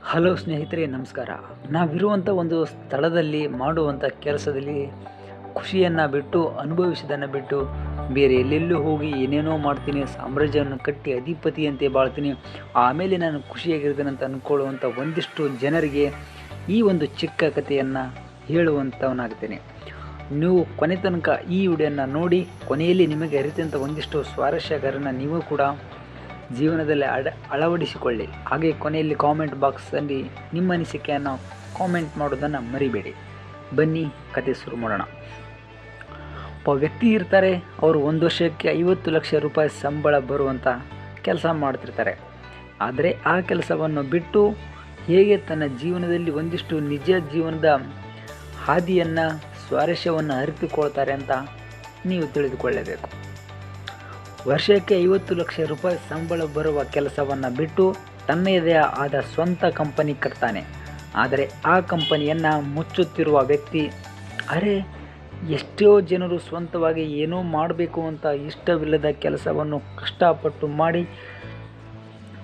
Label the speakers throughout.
Speaker 1: Hello ಸ್ನೇಹಿತರೆ, ನಮಸ್ಕಾರ. ನಾವಿರುವಂಥ ಒಂದು ಸ್ಥಳದಲ್ಲಿ ಮಾಡುವಂಥ ಕೆಲಸದಲ್ಲಿ ಖುಷಿಯನ್ನು ಬಿಟ್ಟು, ಅನುಭವಿಸೋದನ್ನು ಬಿಟ್ಟು ಬೇರೆ ಎಲ್ಲೆಲ್ಲೂ ಹೋಗಿ ಏನೇನೋ ಮಾಡ್ತೀನಿ, ಸಾಮ್ರಾಜ್ಯವನ್ನು ಕಟ್ಟಿ ಅಧಿಪತಿಯಂತೆ ಬಾಳ್ತೀನಿ, ಆಮೇಲೆ ನಾನು ಖುಷಿಯಾಗಿರ್ತೀನಿ ಅಂತ ಅಂದ್ಕೊಳ್ಳುವಂಥ ಒಂದಿಷ್ಟು ಜನರಿಗೆ ಈ ಒಂದು ಚಿಕ್ಕ ಕಥೆಯನ್ನು ಹೇಳುವಂಥವನಾಗ್ತೇನೆ. ನೀವು ಕೊನೆ ತನಕ ಈ ವಿಡಿಯೋನ ನೋಡಿ, ಕೊನೆಯಲ್ಲಿ ನಿಮಗೆ ಅರಿತಂಥ ಒಂದಿಷ್ಟು ಸ್ವಾರಸ್ಯಕರನ ನೀವು ಕೂಡ ಜೀವನದಲ್ಲಿ ಅಳವಡಿಸಿಕೊಳ್ಳಿ. ಹಾಗೆ ಕೊನೆಯಲ್ಲಿ ಕಾಮೆಂಟ್ ಬಾಕ್ಸಲ್ಲಿ ನಿಮ್ಮ ಅನಿಸಿಕೆಯನ್ನು ಕಾಮೆಂಟ್ ಮಾಡೋದನ್ನು ಮರಿಬೇಡಿ. ಬನ್ನಿ ಕತೆ ಶುರು ಮಾಡೋಣ. ಒಬ್ಬ ವ್ಯಕ್ತಿ ಇರ್ತಾರೆ, ಅವರು ಒಂದು ವರ್ಷಕ್ಕೆ 50 ಲಕ್ಷ ರೂಪಾಯಿ ಸಂಬಳ ಬರುವಂಥ ಕೆಲಸ ಮಾಡ್ತಿರ್ತಾರೆ. ಆದರೆ ಆ ಕೆಲಸವನ್ನು ಬಿಟ್ಟು ಹೇಗೆ ತನ್ನ ಜೀವನದಲ್ಲಿ ಒಂದಿಷ್ಟು ನಿಜ ಜೀವನದ ಹಾದಿಯನ್ನು, ಸ್ವಾರಸ್ಯವನ್ನು ಅರಿತುಕೊಳ್ತಾರೆ ಅಂತ ನೀವು ತಿಳಿದುಕೊಳ್ಳಬೇಕು. ವರ್ಷಕ್ಕೆ 50 ಲಕ್ಷ ರೂಪಾಯಿ ಸಂಬಳ ಬರುವ ಕೆಲಸವನ್ನು ಬಿಟ್ಟು ತನ್ನದೇ ಆದ ಸ್ವಂತ ಕಂಪನಿ ಕಟ್ತಾನೆ. ಆದರೆ ಆ ಕಂಪನಿಯನ್ನು ಮುಚ್ಚುತ್ತಿರುವ ವ್ಯಕ್ತಿ, ಎಷ್ಟೋ ಜನರು ಸ್ವಂತವಾಗಿ ಏನೋ ಮಾಡಬೇಕು ಅಂತ ಇಷ್ಟವಿಲ್ಲದ ಕೆಲಸವನ್ನು ಕಷ್ಟಪಟ್ಟು ಮಾಡಿ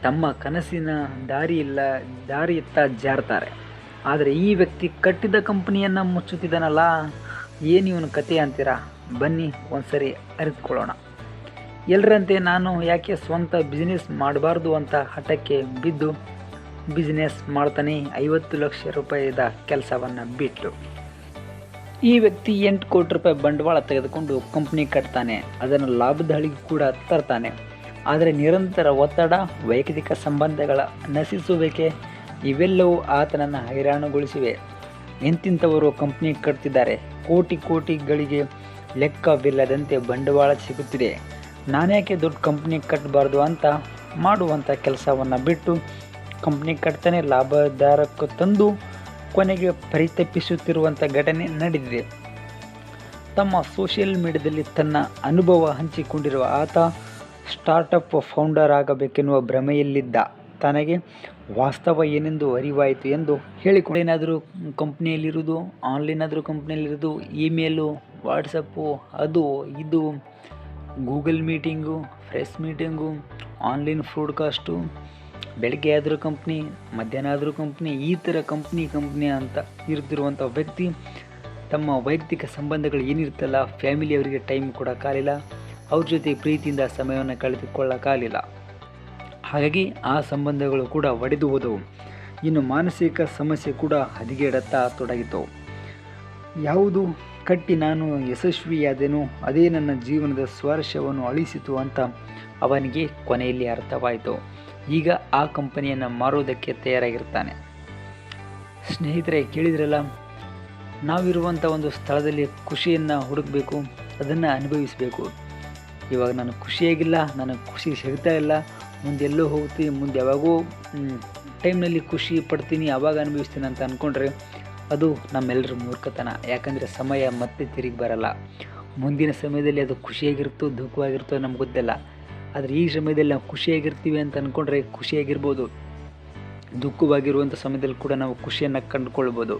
Speaker 1: ತಮ್ಮ ಕನಸಿನ ದಾರಿಯತ್ತ ಜಾರ್ತಾರೆ. ಆದರೆ ಈ ವ್ಯಕ್ತಿ ಕಟ್ಟಿದ ಕಂಪನಿಯನ್ನು ಮುಚ್ಚುತ್ತಿದ್ದಾನಲ್ಲ, ಏನು ಇವನು ಕತೆ ಅಂತೀರಾ? ಬನ್ನಿ ಒಂದ್ಸರಿ ಅರಿತುಕೊಳ್ಳೋಣ. ಎಲ್ಲರಂತೆ ನಾನು ಯಾಕೆ ಸ್ವಂತ ಬಿಸ್ನೆಸ್ ಮಾಡಬಾರ್ದು ಅಂತ ಹಠಕ್ಕೆ ಬಿದ್ದು ಬಿಸ್ನೆಸ್ ಮಾಡ್ತಾನೆ. 50 ಲಕ್ಷ ರೂಪಾಯಿದ ಕೆಲಸವನ್ನು ಬಿಟ್ಟು ಈ ವ್ಯಕ್ತಿ 8 ಕೋಟಿ ರೂಪಾಯಿ ಬಂಡವಾಳ ತೆಗೆದುಕೊಂಡು ಕಂಪ್ನಿ ಕಟ್ತಾನೆ. ಅದನ್ನು ಲಾಭದ ಹಳಿಗೆ ಕೂಡ ತರ್ತಾನೆ. ಆದರೆ ನಿರಂತರ ಒತ್ತಡ, ವೈಯಕ್ತಿಕ ಸಂಬಂಧಗಳ ನಶಿಸುವಿಕೆ ಇವೆಲ್ಲವೂ ಆತನನ್ನು ಹೈರಾಣುಗೊಳಿಸಿವೆ. ಎಂತಿಂಥವರು ಕಂಪ್ನಿ ಕಟ್ತಿದ್ದಾರೆ, ಕೋಟಿಗಳಿಗೆ ಲೆಕ್ಕವಿಲ್ಲದಂತೆ ಬಂಡವಾಳ ಸಿಗುತ್ತಿದೆ. ನಾನ್ಯಾಕೆ ದೊಡ್ಡ ಕಂಪ್ನಿ ಕಟ್ಟಬಾರ್ದು ಅಂತ ಮಾಡುವಂಥ ಕೆಲಸವನ್ನು ಬಿಟ್ಟು ಕಂಪ್ನಿ ಕಟ್ತಾನೆ, ಲಾಭದಾರಕ್ಕೆ ತಂದು ಕೊನೆಗೆ ಪರಿತಪಿಸುತ್ತಿರುವಂಥ ಘಟನೆ ನಡೆದಿದೆ. ತಮ್ಮ ಸೋಷಿಯಲ್ ಮೀಡಿಯಾದಲ್ಲಿ ತನ್ನ ಅನುಭವ ಹಂಚಿಕೊಂಡಿರುವ ಆತ ಸ್ಟಾರ್ಟಪ್ ಫೌಂಡರ್ ಆಗಬೇಕೆನ್ನುವ ಭ್ರಮೆಯಲ್ಲಿದ್ದ. ತನಗೆ ವಾಸ್ತವ ಏನೆಂದು ಅರಿವಾಯಿತು ಎಂದು ಹೇಳಿಕೊಂಡು, ಏನಾದರೂ ಕಂಪ್ನಿಯಲ್ಲಿರೋದು, ಆನ್ಲೈನ್ ಆದರೂ ಕಂಪ್ನಿಯಲ್ಲಿರೋದು, ಇಮೇಲು, ವಾಟ್ಸಪ್ಪು, ಅದು ಇದು, Google meeting, fresh meeting, online broadcast, ಬೆಳಗ್ಗೆ ಆದರೂ ಕಂಪ್ನಿ, ಮಧ್ಯಾಹ್ನ ಆದರೂ ಕಂಪ್ನಿ, ಈ ಥರ ಕಂಪ್ನಿ ಅಂತ ಇರ್ತಿರುವಂಥ ವ್ಯಕ್ತಿ ತಮ್ಮ ವೈಯಕ್ತಿಕ ಸಂಬಂಧಗಳು ಏನಿರ್ತಲ್ಲ, ಫ್ಯಾಮಿಲಿಯವರಿಗೆ ಟೈಮ್ ಕೊಡೋಕ್ಕಾಗಲಿಲ್ಲ, ಅವ್ರ ಜೊತೆ ಪ್ರೀತಿಯಿಂದ ಸಮಯವನ್ನು ಕಳೆದುಕೊಳ್ಳೋಕ್ಕಾಗಲಿಲ್ಲ. ಹಾಗಾಗಿ ಆ ಸಂಬಂಧಗಳು ಕೂಡ ಒಡೆದು ಹೋದವು. ಇನ್ನು ಮಾನಸಿಕ ಸಮಸ್ಯೆ ಕೂಡ ಹದಗೆಡುತ್ತಾ ತೊಡಗಿತು. ಯಾವುದು ಕಟ್ಟಿ ನಾನು ಯಶಸ್ವಿಯಾದೆನೋ ಅದೇ ನನ್ನ ಜೀವನದ ಸ್ವಾರಸ್ಯವನ್ನು ಅಳಿಸಿತು ಅಂತ ಅವನಿಗೆ ಕೊನೆಯಲ್ಲಿ ಅರ್ಥವಾಯಿತು. ಈಗ ಆ ಕಂಪನಿಯನ್ನು ಮಾರೋದಕ್ಕೆ ತಯಾರಾಗಿರ್ತಾನೆ. ಸ್ನೇಹಿತರೆ, ಕೇಳಿದ್ರಲ್ಲ, ನಾವಿರುವಂಥ ಒಂದು ಸ್ಥಳದಲ್ಲಿ ಖುಷಿಯನ್ನು ಹುಡುಕಬೇಕು, ಅದನ್ನು ಅನುಭವಿಸಬೇಕು. ಇವಾಗ ನಾನು ಖುಷಿಯಾಗಿಲ್ಲ, ನನಗೆ ಖುಷಿ ಸಿಗ್ತಾ ಇಲ್ಲ, ಮುಂದೆಲ್ಲೋ ಹೋಗ್ತೀನಿ, ಮುಂದೆ ಯಾವಾಗೋ ಟೈಮ್ನಲ್ಲಿ ಖುಷಿ ಪಡ್ತೀನಿ, ಆವಾಗ ಅನುಭವಿಸ್ತೀನಿ ಅಂತ ಅಂದ್ಕೊಂಡ್ರೆ ಅದು ನಮ್ಮೆಲ್ಲರ ಮೂರ್ಖತನ. ಯಾಕಂದರೆ ಸಮಯ ಮತ್ತೆ ತಿರುಗಿ ಬರಲ್ಲ. ಮುಂದಿನ ಸಮಯದಲ್ಲಿ ಅದು ಖುಷಿಯಾಗಿರುತ್ತೋ ದುಃಖವಾಗಿರುತ್ತೋ ನಮ್ಗೆ ಗೊತ್ತಿಲ್ಲ. ಆದರೆ ಈ ಸಮಯದಲ್ಲಿ ನಾವು ಖುಷಿಯಾಗಿರ್ತೀವಿ ಅಂತ ಅಂದ್ಕೊಂಡ್ರೆ ಖುಷಿಯಾಗಿರ್ಬೋದು, ದುಃಖವಾಗಿರುವಂಥ ಸಮಯದಲ್ಲಿ ಕೂಡ ನಾವು ಖುಷಿಯನ್ನು ಕಂಡುಕೊಳ್ಬೋದು.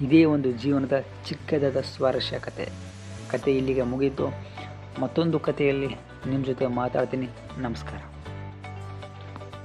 Speaker 1: ಇದೇ ಒಂದು ಜೀವನದ ಚಿಕ್ಕದಾದ ಸ್ವಾರಸ್ಯ ಕತೆ ಇಲ್ಲಿಗೆ ಮುಗೀತು. ಮತ್ತೊಂದು ಕಥೆಯಲ್ಲಿ ನಿಮ್ಮ ಜೊತೆ ಮಾತಾಡ್ತೀನಿ. ನಮಸ್ಕಾರ.